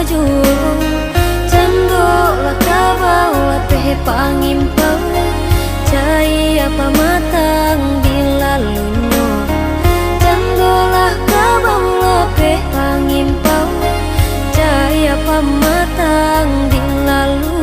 maju Canggolah kabau lapeh pangimpau Cai apa matang dilalunyo Canggolah kabau lapeh pangimpau Cai apa matang dilalunyo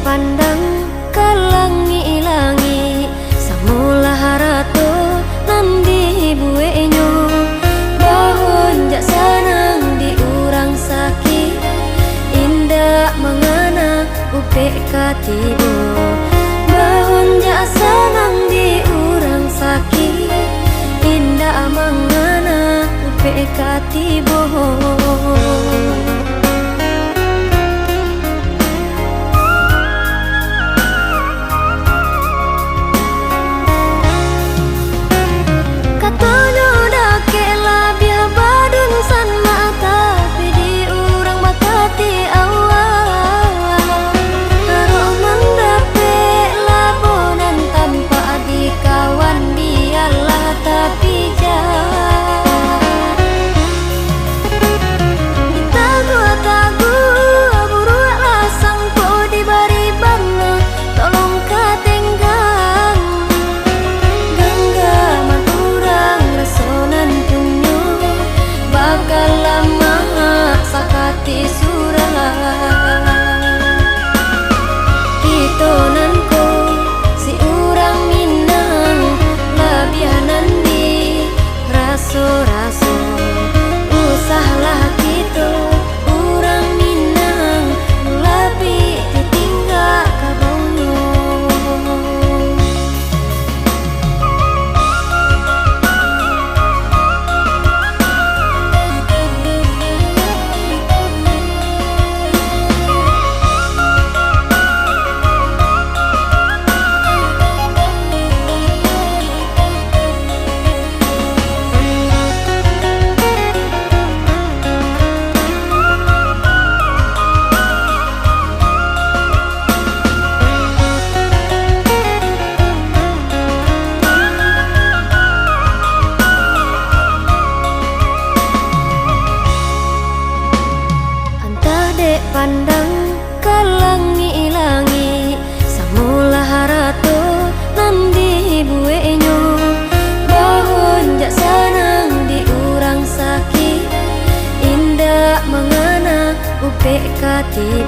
pandang kalangi-langi samula harato nandi buenyo bahon jak sanang di urang sakit indah mengana upe katibo bahon jak sanang di urang sakit indah mengana upe katibo pandang kalangi-langi samula harato nandi buenyo bahon jak sanang di urang sakit indah mengana upe katibo